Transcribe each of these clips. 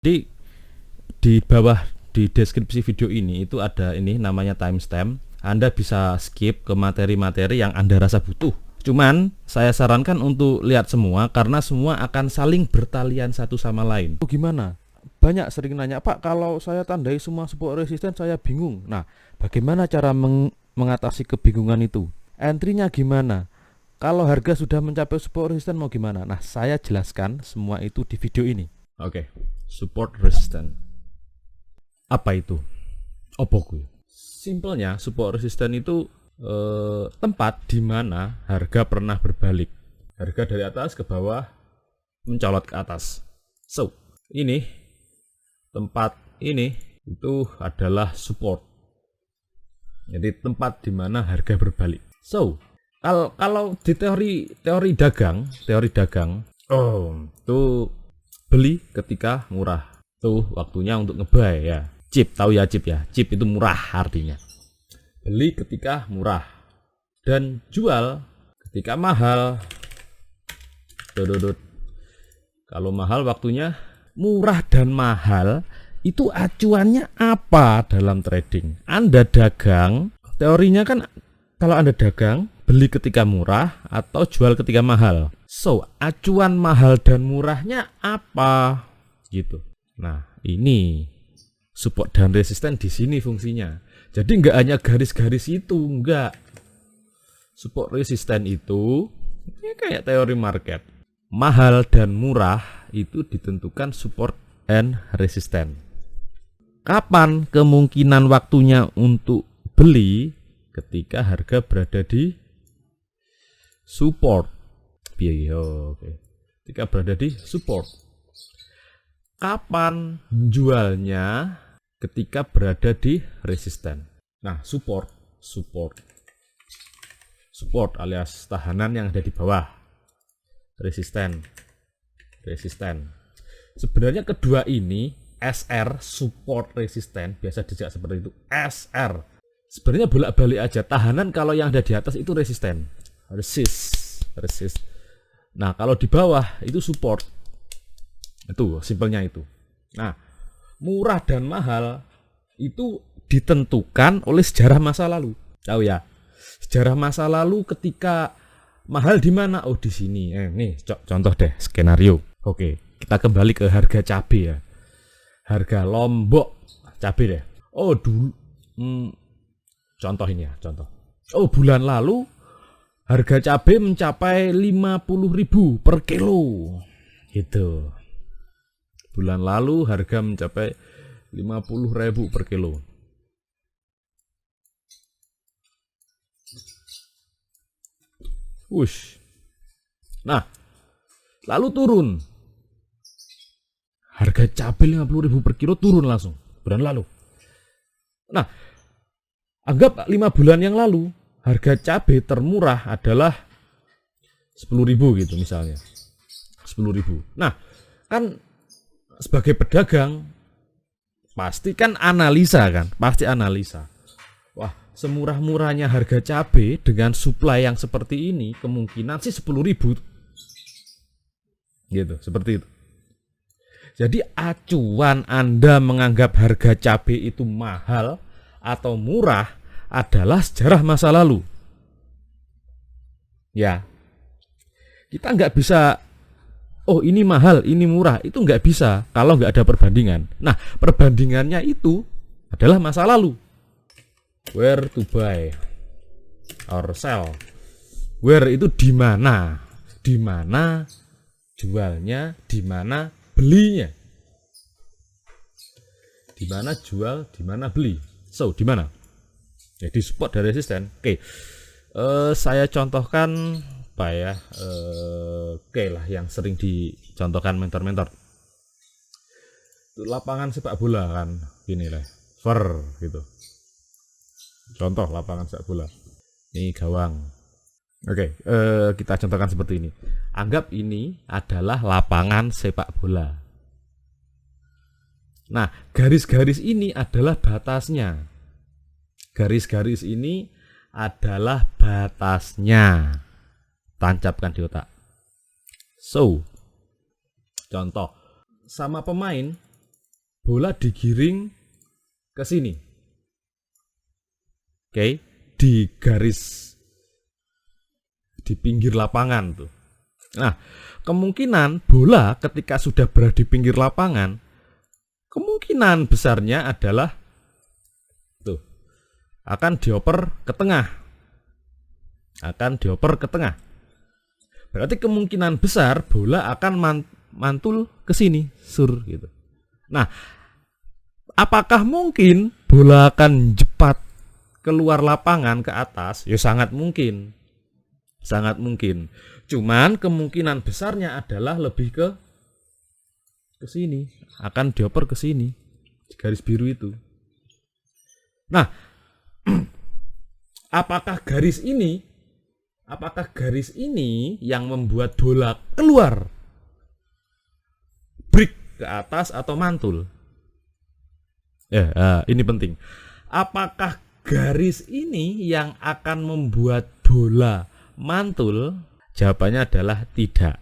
Jadi di bawah di deskripsi video ini itu ada ini namanya timestamp. Anda bisa skip ke materi-materi yang Anda rasa butuh. Cuman saya sarankan untuk lihat semua karena semua akan saling bertalian satu sama lain. Oh, gimana? Banyak sering nanya, Pak, kalau saya tandai semua support resisten saya bingung. Nah, bagaimana cara mengatasi kebingungan itu? Entry-nya gimana? Kalau harga sudah mencapai support resisten mau gimana? Nah, saya jelaskan semua itu di video ini. Oke, support resisten. Apa itu? Opoku. Simpelnya support resisten itu tempat di mana harga pernah berbalik. Harga dari atas ke bawah mencolot ke atas. So, ini tempat ini itu adalah support. Jadi tempat di mana harga berbalik. So, kalau di teori dagang, itu beli ketika murah. Tuh waktunya untuk ngebuy ya. Chip, tahu ya chip ya. Chip itu murah artinya. Beli ketika murah dan jual ketika mahal. Dododot. Kalau mahal waktunya murah dan mahal itu acuannya apa dalam trading? Anda dagang, teorinya kan kalau Anda dagang beli ketika murah atau jual ketika mahal. So, acuan mahal dan murahnya apa? Gitu. Nah, ini support dan resisten di sini fungsinya. Jadi nggak hanya garis-garis itu, nggak. Support resisten itu ya kayak teori market. Mahal dan murah itu ditentukan support and resisten. Kapan kemungkinan waktunya untuk beli? Ketika harga berada di support. Ketika berada di support. Kapan jualnya? Ketika berada di resisten. Nah, support alias tahanan yang ada di bawah. Resisten. Sebenarnya kedua ini SR, support resisten, biasa dijak seperti itu. SR. Sebenarnya bolak-balik aja. Tahanan kalau yang ada di atas itu resisten. Resist. Nah, kalau di bawah itu support. Itu simpelnya itu. Nah, murah dan mahal itu ditentukan oleh sejarah masa lalu. Tahu ya? Sejarah masa lalu ketika mahal di mana? Oh, di sini. Nih, contoh deh skenario. Oke, kita kembali ke harga cabai ya. Harga Lombok cabai deh. Oh, dulu contoh ini ya, contoh. Oh, bulan lalu harga cabai mencapai 50.000 per kilo. Gitu. Bulan lalu harga mencapai 50.000 per kilo. Wush. Nah, lalu turun. Harga cabai 50.000 per kilo turun langsung bulan lalu. Nah, anggap 5 bulan yang lalu harga cabai termurah adalah 10.000 gitu misalnya. 10.000. Nah, kan sebagai pedagang pasti analisa. Wah, semurah-murahnya harga cabai dengan supply yang seperti ini kemungkinan sih 10.000. Gitu, seperti itu. Jadi acuan Anda menganggap harga cabai itu mahal atau murah adalah sejarah masa lalu. Ya, kita nggak bisa, oh ini mahal, ini murah, itu nggak bisa kalau nggak ada perbandingan. Nah, perbandingannya itu adalah masa lalu. Where to buy or sell? Where itu di mana jualnya, di mana belinya. Di mana jual, di mana beli. So, di mana? Jadi support dan resisten. Oke. Saya contohkan apa ya? Oke lah yang sering dicontohkan mentor-mentor. Itu lapangan sepak bola kan, gini lah. Gitu. Contoh lapangan sepak bola. Ini gawang. Oke, kita contohkan seperti ini. Anggap ini adalah lapangan sepak bola. Nah, garis-garis ini adalah batasnya. Garis-garis ini adalah batasnya. Tancapkan di otak. So, contoh, sama pemain bola digiring ke sini. Oke, di garis di pinggir lapangan tuh. Nah, kemungkinan bola ketika sudah berada di pinggir lapangan, kemungkinan besarnya adalah tuh akan dioper ke tengah. Berarti kemungkinan besar bola akan mantul ke sini, sur gitu. Nah, apakah mungkin bola akan jepat keluar lapangan ke atas? Ya sangat mungkin. Sangat mungkin. Cuman kemungkinan besarnya adalah lebih ke sini, akan dioper ke sini, garis biru itu. Nah, apakah garis ini yang membuat bola keluar break ke atas atau mantul? Ini penting. Apakah garis ini yang akan membuat bola mantul? Jawabannya adalah tidak.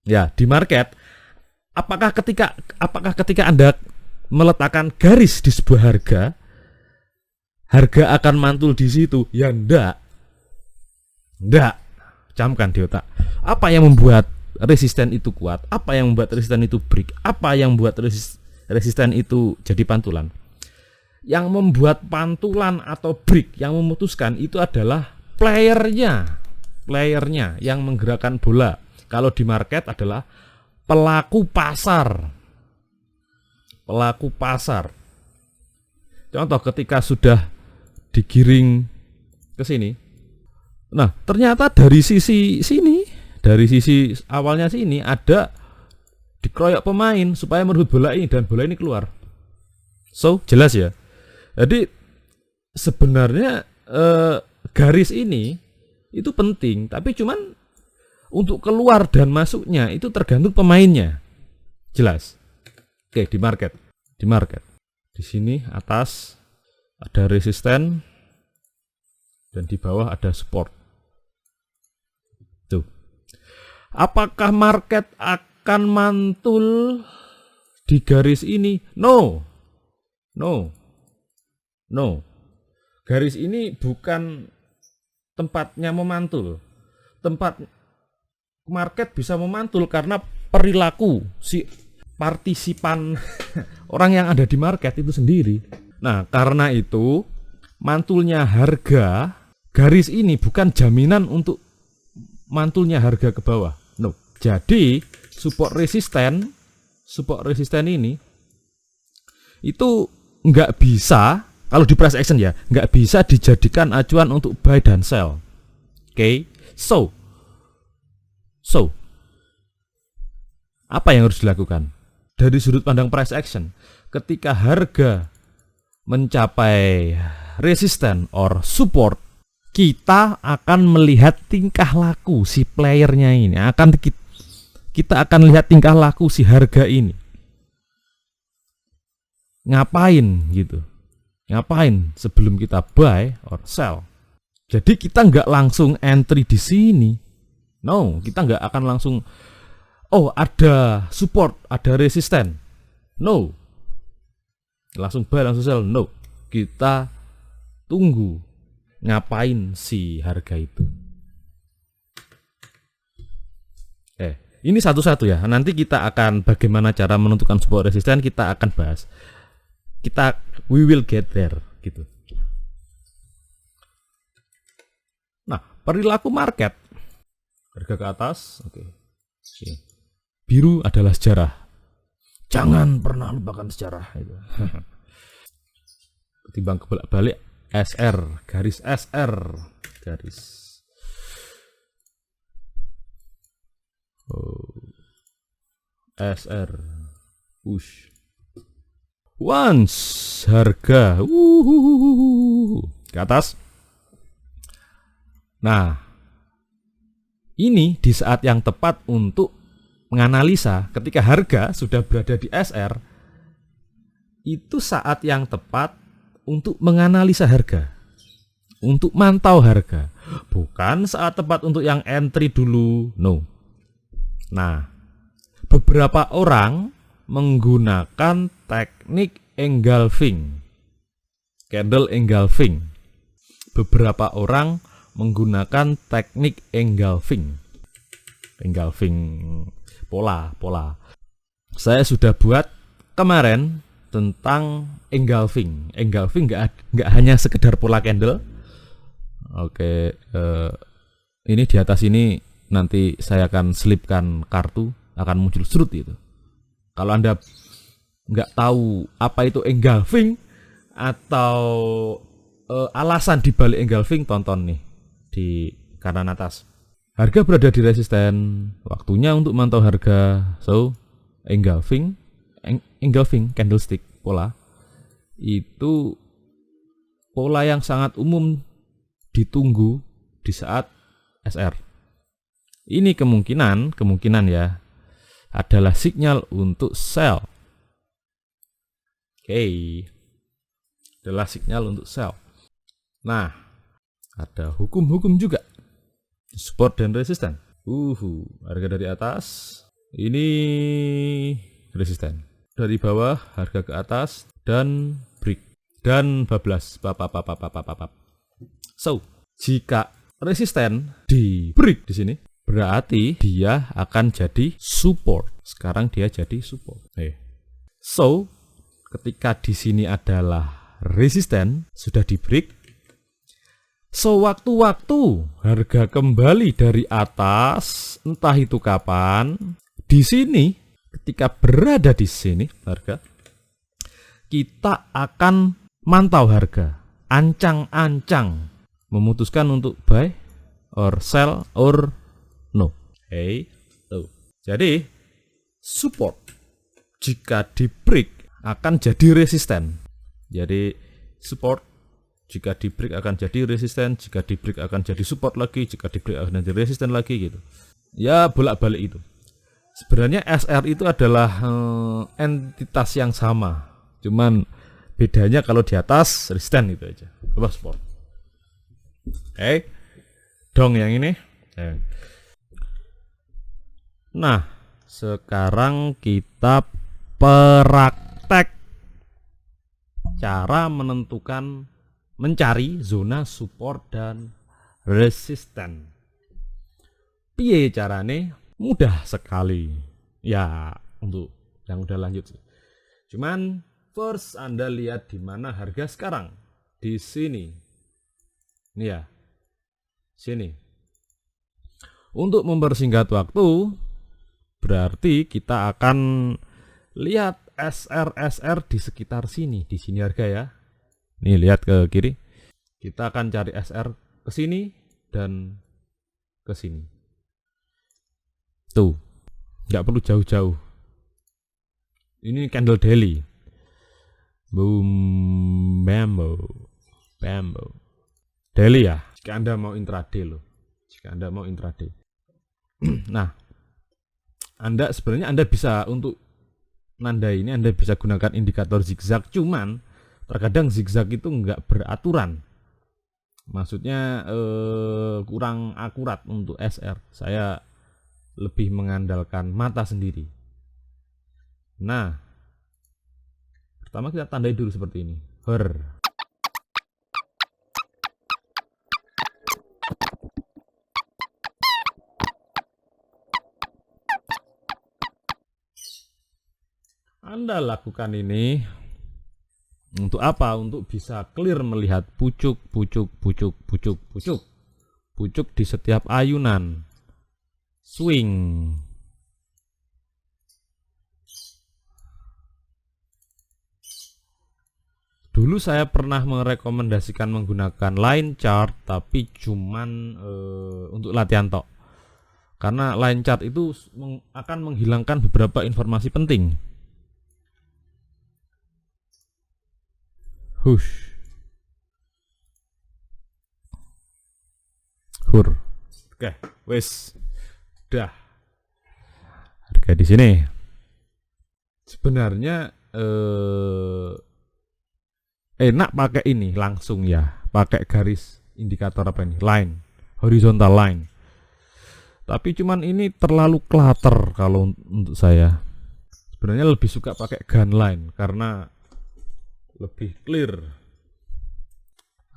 Ya, di market, apakah ketika Anda meletakkan garis di sebuah harga akan mantul di situ? Ya enggak. Camkan di otak. Apa yang membuat resisten itu kuat? Apa yang membuat resisten itu break? Apa yang membuat resisten itu jadi pantulan? Yang membuat pantulan atau break, yang memutuskan itu adalah playernya yang menggerakkan bola. Kalau di market adalah pelaku pasar. Contoh ketika sudah digiring ke sini. Nah, ternyata dari sisi awalnya sini ada dikeroyok pemain supaya merebut bola ini dan bola ini keluar. So, jelas ya. Jadi sebenarnya garis ini itu penting, tapi cuman untuk keluar dan masuknya itu tergantung pemainnya. Jelas. Oke, di market. Di sini atas ada resisten dan di bawah ada support. Tuh. Apakah market akan mantul di garis ini? No. Garis ini bukan tempatnya memantul. Tempat market bisa memantul karena perilaku si partisipan orang yang ada di market itu sendiri. Nah, karena itu mantulnya harga garis ini bukan jaminan untuk mantulnya harga ke bawah. No. Jadi support resisten ini itu nggak bisa, kalau di price action ya, nggak bisa dijadikan acuan untuk buy dan sell. Oke, so apa yang harus dilakukan dari sudut pandang price action? Ketika harga mencapai resisten or support, kita akan melihat tingkah laku si playernya ini. Kita akan lihat tingkah laku si harga ini. Ngapain gitu? Ngapain sebelum kita buy or sell? Jadi kita nggak langsung entry di sini. No, kita nggak akan langsung, oh ada support, ada resisten. No. Langsung buy, langsung sell. No. Kita tunggu ngapain si harga itu. Ini satu-satu ya. Nanti kita akan bagaimana cara menentukan support resisten kita akan bahas. We will get there gitu. Nah, perilaku market, harga ke atas, oke. Biru adalah sejarah. Jangan pernah lupakan sejarah itu. Ketimbang kebolak-balik SR, garis SR, garis. SR, push. Once harga ke atas. Nah, ini di saat yang tepat untuk menganalisa. Ketika harga sudah berada di SR, itu saat yang tepat untuk menganalisa harga, untuk mantau harga. Bukan saat tepat untuk yang entry dulu. No. Nah, beberapa orang menggunakan teknik engulfing, candle engulfing. Beberapa orang menggunakan teknik engulfing pola. Saya sudah buat kemarin tentang engulfing. Engulfing nggak hanya sekedar pola candle. Oke, ini di atas ini nanti saya akan selipkan kartu, akan muncul serut itu. Kalau Anda nggak tahu apa itu engulfing atau alasan dibalik engulfing, tonton nih di kanan atas. Harga berada di resisten, waktunya untuk mantau harga. So, engulfing candlestick pola itu pola yang sangat umum ditunggu di saat SR. Ini kemungkinan ya adalah sinyal untuk sell. Oke. Adalah sinyal untuk sell. Nah, ada hukum-hukum juga. Support dan resisten. Harga dari atas ini resisten. Dari bawah harga ke atas dan break dan bablas. So, jika resisten di break di sini, berarti dia akan jadi support. Sekarang dia jadi support. So, ketika di sini adalah resisten sudah di break. Sewaktu-waktu harga kembali dari atas, entah itu kapan, di sini ketika berada di sini harga, kita akan mantau harga, ancang-ancang, memutuskan untuk buy or sell or no. Jadi support jika di break akan jadi resisten. Jadi support jika di break akan jadi resisten, jika di break akan jadi support lagi, jika di break akan jadi resisten lagi gitu. Ya bolak-balik itu. Sebenarnya SR itu adalah entitas yang sama. Cuman bedanya kalau di atas resisten itu aja. Bawah support. Dong yang ini. Nah, sekarang kita praktek cara mencari zona support dan resisten. Piye carane? Mudah sekali. Ya, untuk yang udah lanjut sih. Cuman first Anda lihat di mana harga sekarang. Di sini. Ini ya. Sini. Untuk mempersingkat waktu, berarti kita akan lihat SR di sekitar sini. Di sini harga ya. Nih lihat ke kiri. Kita akan cari SR ke sini dan ke sini. Tuh. Nggak perlu jauh-jauh. Ini candle daily. Boom, bambo. Daily ya. Jika Anda mau intraday loh. Nah, sebenarnya Anda bisa untuk nanda ini Anda bisa gunakan indikator zigzag, cuman terkadang zigzag itu nggak beraturan. Maksudnya kurang akurat untuk SR. Saya lebih mengandalkan mata sendiri. Nah, pertama kita tandai dulu seperti ini. Anda lakukan ini untuk apa? Untuk bisa clear melihat pucuk di setiap ayunan swing. Dulu saya pernah merekomendasikan menggunakan line chart, tapi cuman untuk latihan tok. Karena line chart itu akan menghilangkan beberapa informasi penting. Oke, wes. Dah. Harga di sini. Sebenarnya enak pakai ini langsung ya, pakai garis indikator apa ini? Line, horizontal line. Tapi cuman ini terlalu clutter kalau untuk saya. Sebenarnya lebih suka pakai gunline karena lebih clear.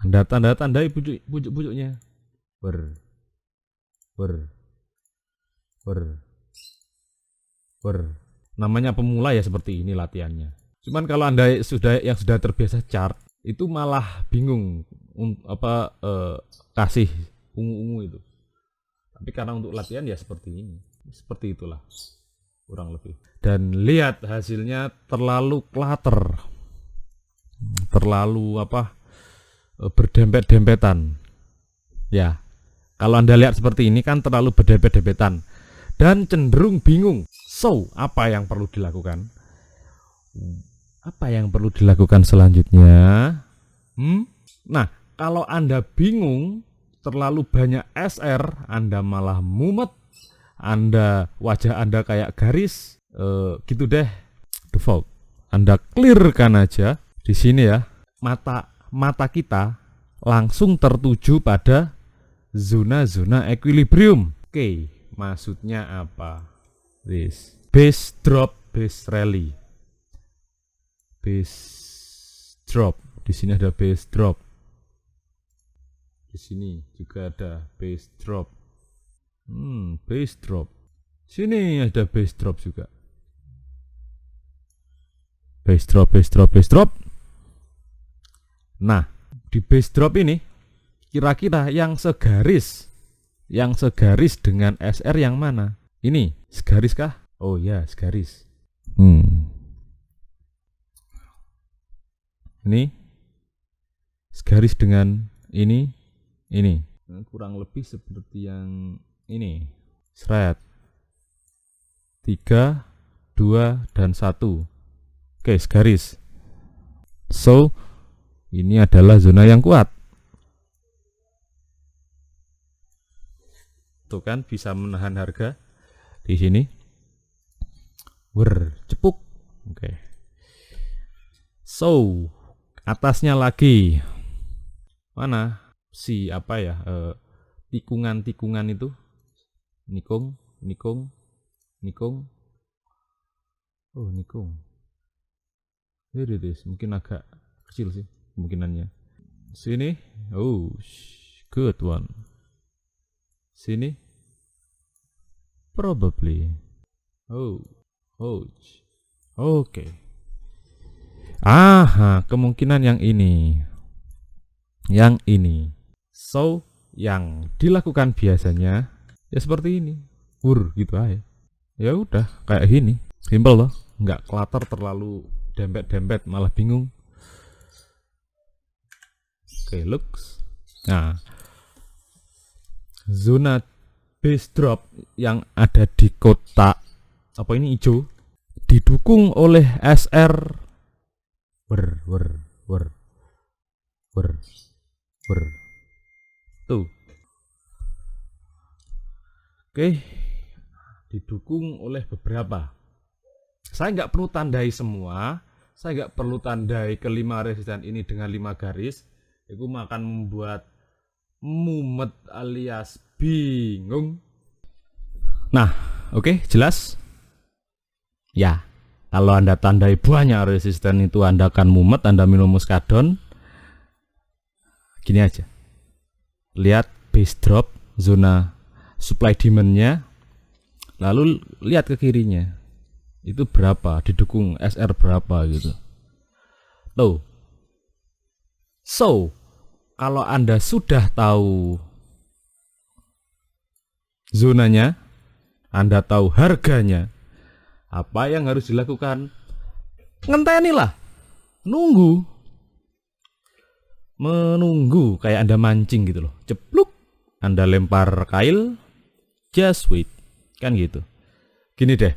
Anda tanda-tandai pucuk-pucuknya. Ber. Namanya pemula ya seperti ini latihannya. Cuman kalau Anda sudah terbiasa chart, itu malah bingung kasih ungu-ungu itu. Tapi karena untuk latihan ya seperti ini. Seperti itulah kurang lebih. Dan lihat hasilnya terlalu clutter. Terlalu berdempet-dempetan. Ya. Kalau Anda lihat seperti ini kan terlalu berdempet-dempetan dan cenderung bingung. So, apa yang perlu dilakukan? Apa yang perlu dilakukan selanjutnya? Nah, kalau Anda bingung, terlalu banyak SR, Anda malah mumet, wajah Anda kayak garis, gitu deh. Default. Anda clearkan aja di sini ya. Mata kita langsung tertuju pada zona-zona equilibrium. Oke, maksudnya apa? This base drop, base rally. Base drop. Di sini ada base drop. Di sini juga ada base drop. Base drop. Sini ada base drop juga. Base drop, base drop, base drop. Nah, di base drop ini kira-kira yang segaris dengan SR yang mana? Ini segaris kah? Oh ya, segaris. Ini segaris dengan ini. Nah, kurang lebih seperti yang ini. Thread 3, 2, dan 1. Oke, segaris. So, ini adalah zona yang kuat. Tuh kan bisa menahan harga di sini. Cepuk. Oke. So, atasnya lagi. Mana si tikungan-tikungan itu? Nikung. Oh, nikung. Mungkin agak kecil sih kemungkinannya. Sini. Oh, good one. Sini. Probably. Oke. Kemungkinan yang ini. So, yang dilakukan biasanya ya seperti ini. Gitu aja. Ya udah, kayak gini. Simple loh, nggak clutter terlalu dempet-dempet malah bingung. Oke, looks. Nah, zona base drop yang ada di kotak hijau didukung oleh SR tuh. Oke, didukung oleh beberapa. Saya nggak perlu tandai semua, saya nggak perlu tandai kelima resisten ini dengan 5 garis. Itu akan membuat mumet alias bingung. Nah, oke, jelas ya. Kalau Anda tandai banyak resisten itu Anda akan mumet, Anda minum muskadon. Gini aja, lihat base drop, zona supply demand-nya, lalu lihat ke kirinya itu berapa, didukung SR berapa gitu. Tuh. So, kalau Anda sudah tahu zonanya, Anda tahu harganya, apa yang harus dilakukan? Ngentenilah, menunggu kayak Anda mancing gitu loh. Cepluk, Anda lempar kail, just wait, kan gitu. Gini deh,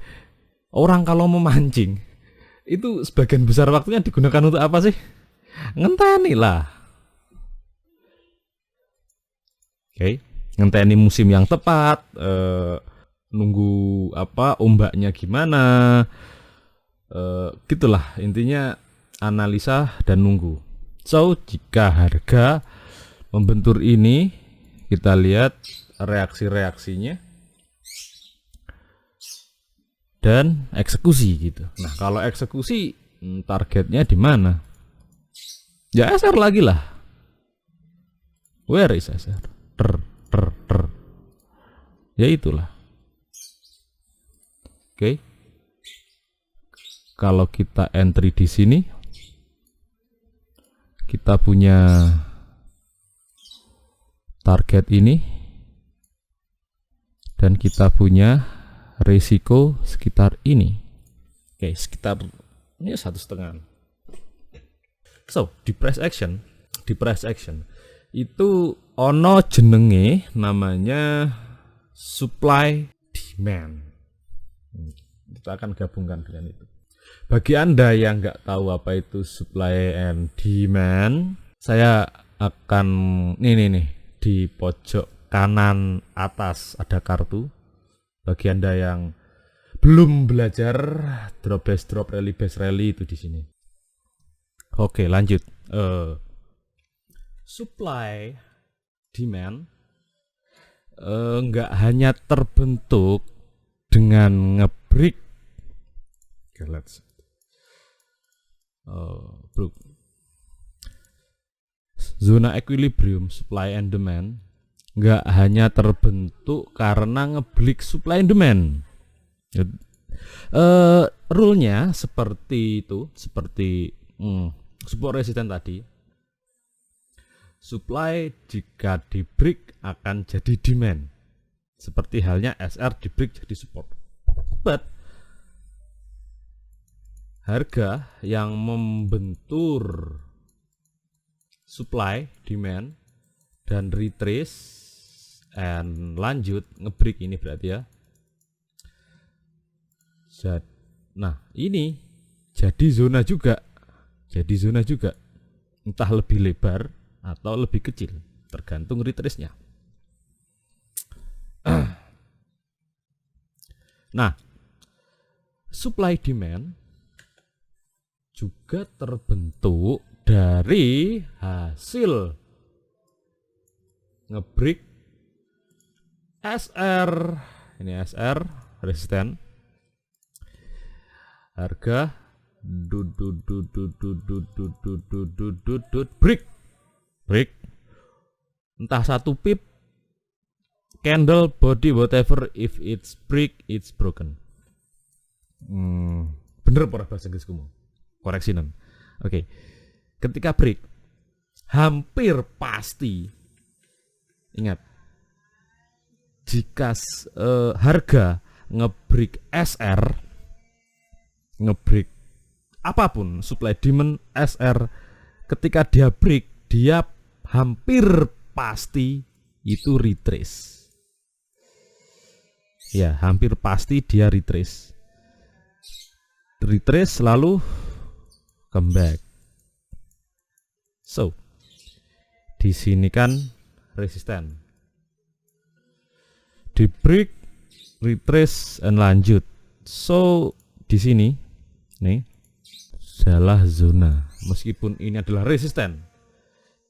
orang kalau memancing itu sebagian besar waktunya digunakan untuk apa sih? Ngentenilah. Oke, ngenteni musim yang tepat, nunggu ombaknya gimana, gitulah intinya, analisa dan nunggu. So, jika harga membentur ini, kita lihat reaksi-reaksinya. dan eksekusi gitu. Nah, kalau eksekusi targetnya di mana? Ya SR lagi lah. Where is SR? Ter. Ya itulah. Oke. Kalau kita entry di sini, kita punya target ini dan kita punya risiko sekitar ini. Oke, sekitar ini 1,5. So, di price action itu ono jenenge namanya supply demand. Kita akan gabungkan dengan itu. Bagi Anda yang nggak tahu apa itu supply and demand, saya akan nih di pojok kanan atas ada kartu. Bagi Anda yang belum belajar drop base drop rally base rally itu di sini. Oke, lanjut. Supply demand nggak hanya terbentuk dengan ngebreak. Okay, let's zona equilibrium supply and demand nggak hanya terbentuk karena ngebreak supply and demand. Rule-nya seperti itu, seperti support resistance tadi. Supply jika di break akan jadi demand, seperti halnya SR di break jadi support. But harga yang membentur supply, demand, dan retrace and lanjut ngebreak ini berarti ya. Nah ini jadi zona juga, entah lebih lebar atau lebih kecil, tergantung retrace-nya. Nah, supply demand juga terbentuk dari hasil ngebreak SR. Ini SR resisten. Harga break entah 1 pip, candle, body, whatever, if it's break it's broken. Bener para bahasa Inggris kamu, koreksi non. Oke. Ketika break hampir pasti, ingat, jika harga ngebreak SR, ngebreak apapun supply demand SR, ketika dia break dia hampir pasti itu retrace. Ya, hampir pasti dia retrace. Retrace lalu come back. So, di sini kan resisten. Di break, retrace, and lanjut. So, di sini nih adalah zona. Meskipun ini adalah resisten,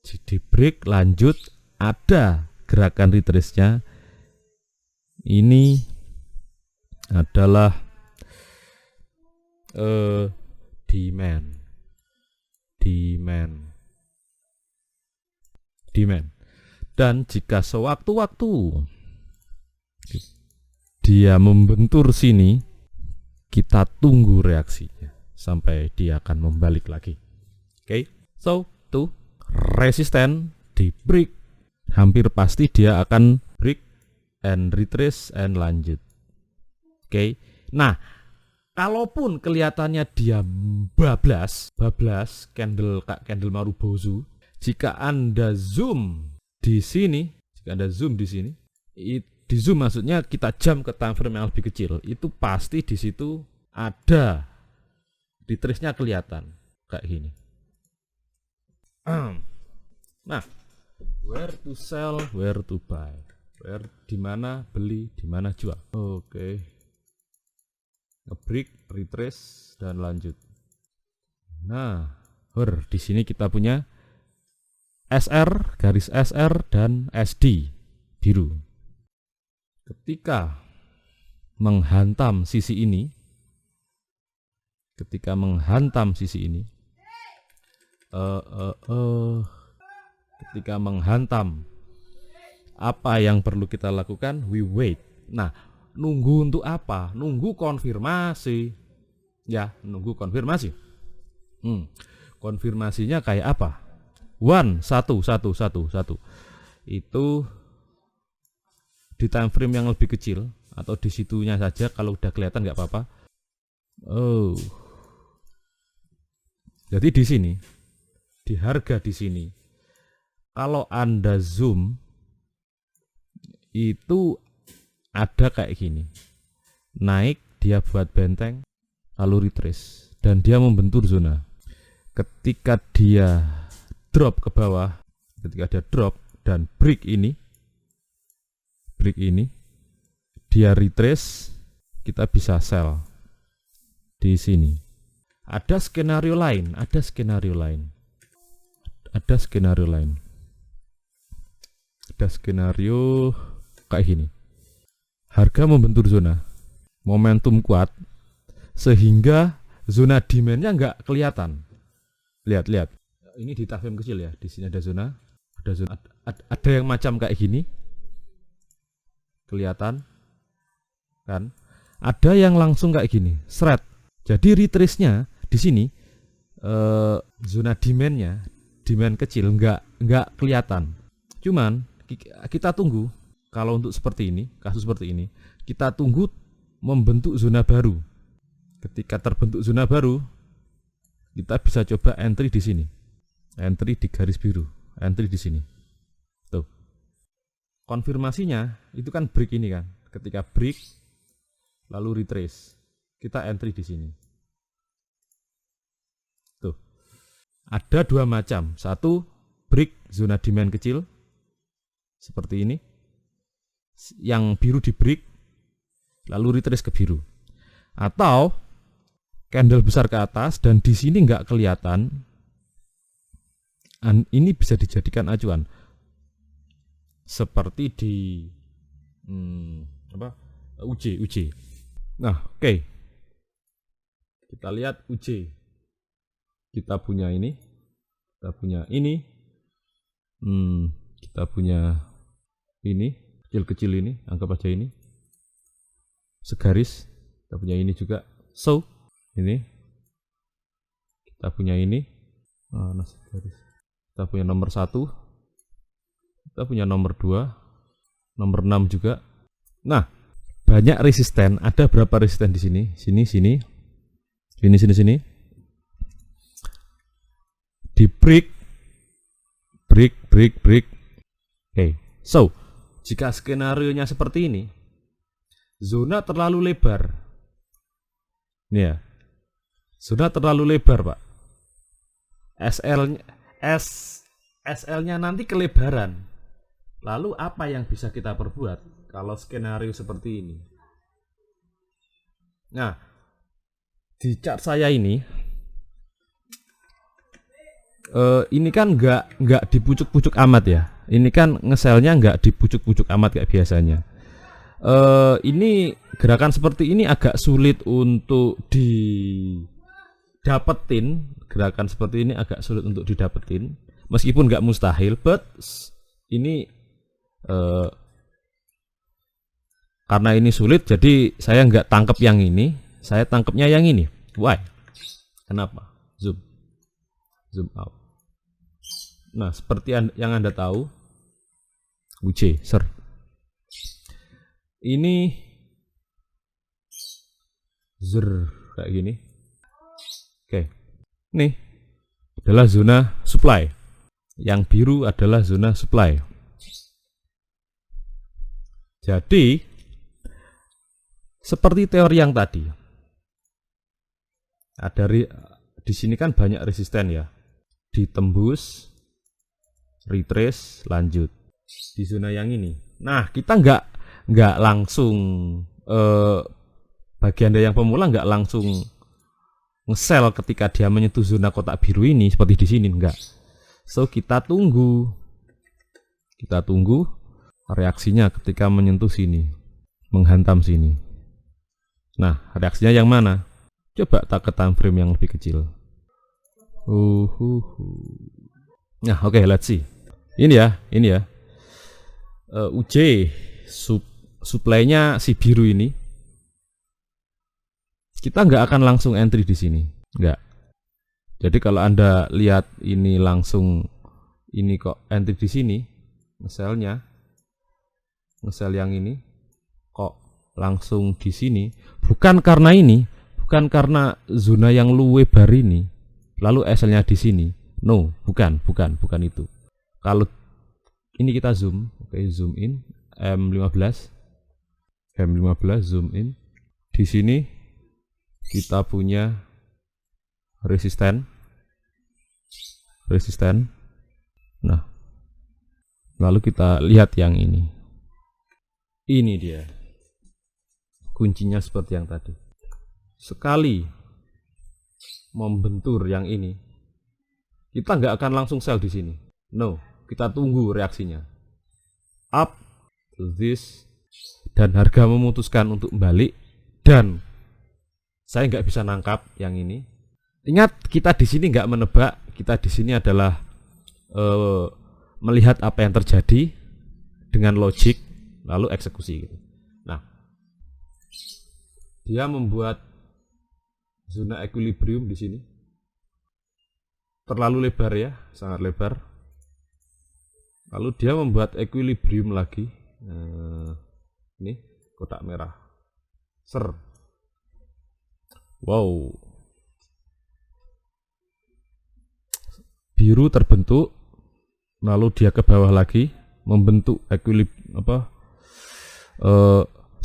di break, lanjut, ada gerakan retrace-nya. Ini adalah demand. Dan jika sewaktu-waktu dia membentur sini, kita tunggu reaksinya sampai dia akan membalik lagi. Oke, so tuh resisten di break, hampir pasti dia akan break and retrace and lanjut. Oke, nah kalaupun kelihatannya dia bablas candle Marubozu, jika Anda zoom di sini, di zoom maksudnya kita jam ke time frame yang lebih kecil, itu pasti di situ ada retrace-nya kelihatan kayak gini. Nah, where to sell, where to buy, di mana beli, di mana jual. Oke. Ngebreak, retrace, dan lanjut. Nah, di sini kita punya SR, garis SR, dan SD biru. Ketika menghantam sisi ini, ketika menghantam sisi ini, ketika menghantam, apa yang perlu kita lakukan? We wait. Nah, nunggu untuk apa? Nunggu konfirmasi. Ya, nunggu konfirmasi. Konfirmasinya kayak apa? 1 itu di time frame yang lebih kecil atau di situnya saja, kalau udah kelihatan nggak apa-apa. Jadi di sini, di harga di sini, kalau Anda zoom itu ada kayak gini, naik dia buat benteng, lalu retrace, dan dia membentur zona. Ketika dia drop ke bawah, ketika dia drop dan break ini, dia retrace, kita bisa sell di sini. Ada skenario lain, ada skenario kayak gini. Harga membentur zona, momentum kuat, sehingga zona demandnya nggak kelihatan. Lihat. Ini di time frame kecil ya. Di sini ada zona, ada yang macam kayak gini, kelihatan kan? Ada yang langsung kayak gini, shred. Jadi retrace-nya di sini, zona demand kecil, nggak kelihatan. Cuman kita tunggu. Kalau untuk seperti ini, kasus seperti ini, kita tunggu membentuk zona baru. Ketika terbentuk zona baru, kita bisa coba entry di sini, entry di garis biru, entry di sini. Tuh, konfirmasinya itu kan break ini kan. Ketika break, lalu retrace, kita entry di sini. Tuh, ada dua macam. Satu, break zona demand kecil, seperti ini. Yang biru di break, lalu retrace ke biru. Atau candle besar ke atas dan di sini nggak kelihatan. Ini bisa dijadikan acuan. Seperti di UJ. Nah, oke. Kita lihat UJ. Kita punya ini. Kita punya ini. Kita punya ini. Kecil-kecil ini, anggap aja ini. Segaris. Kita punya ini juga. So, ini. Kita punya ini. Segaris. Kita punya nomor 1. Kita punya nomor 2. Nomor 6 juga. Nah, banyak resisten. Ada berapa resisten di sini? Sini. Sini. Di break. Oke. So, jika skenarionya seperti ini, zona terlalu lebar. Ini ya. Zona terlalu lebar, Pak. SL-nya nanti kelebaran. Lalu apa yang bisa kita perbuat kalau skenario seperti ini? Nah, di chart saya ini kan nggak dipucuk-pucuk amat ya. Ini kan ngeselnya nggak dipucuk-pucuk amat kayak biasanya. Ini gerakan seperti ini agak sulit untuk didapetin. Gerakan seperti ini agak sulit untuk didapetin, meskipun nggak mustahil. But ini karena ini sulit, jadi saya nggak tangkap yang ini. Saya tangkapnya yang ini. Why? Kenapa? Zoom out. Nah, seperti yang Anda tahu, UJ, sir. Ini kayak gini. Oke. Nih adalah zona supply. Yang biru adalah zona supply. Jadi seperti teori yang tadi. Ada di sini kan banyak resisten ya. Ditembus, retrace, lanjut di zona yang ini. Nah, kita nggak langsung bagi Anda yang pemula nggak langsung nge-sell ketika dia menyentuh zona kotak biru ini seperti di sini, enggak. So, kita tunggu reaksinya ketika menyentuh sini, menghantam sini. Nah, reaksinya yang mana? Coba tak ke time frame yang lebih kecil. Nah, oke, let's see. Ini ya. UJ supply-nya si biru ini. Kita nggak akan langsung entry di sini, nggak. Jadi kalau Anda lihat ini langsung, ini kok entry di sini, nge-sell yang ini kok langsung di sini, bukan karena zona yang luwe bar ini lalu SL-nya di sini. No, bukan itu. Kalau ini kita zoom, oke, zoom in M15 zoom in. Di sini kita punya resisten. Nah, lalu kita lihat yang ini. Ini dia. Kuncinya seperti yang tadi. Sekali membentur yang ini, kita nggak akan langsung sell di sini. No, kita tunggu reaksinya. Up to this, dan harga memutuskan untuk balik, dan saya nggak bisa nangkap yang ini. Ingat, kita di sini nggak menebak, kita di sini adalah melihat apa yang terjadi dengan logik, lalu eksekusi gitu. Nah, dia membuat zona equilibrium di sini terlalu lebar ya, sangat lebar. Lalu dia membuat equilibrium lagi. Ini kotak merah. Wow. Biru terbentuk, lalu dia ke bawah lagi membentuk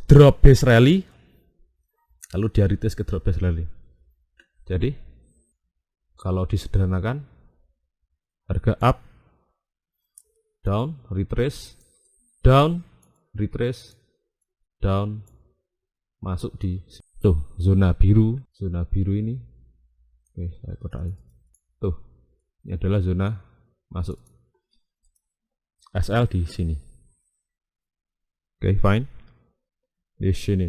drop base rally, lalu dia retest ke drop base rally. Jadi kalau disederhanakan, harga up, down, retrace, down, masuk di zona biru ini. Oke, saya kotakin. Ini adalah zona masuk. SL di sini. Oke, fine. Di sini.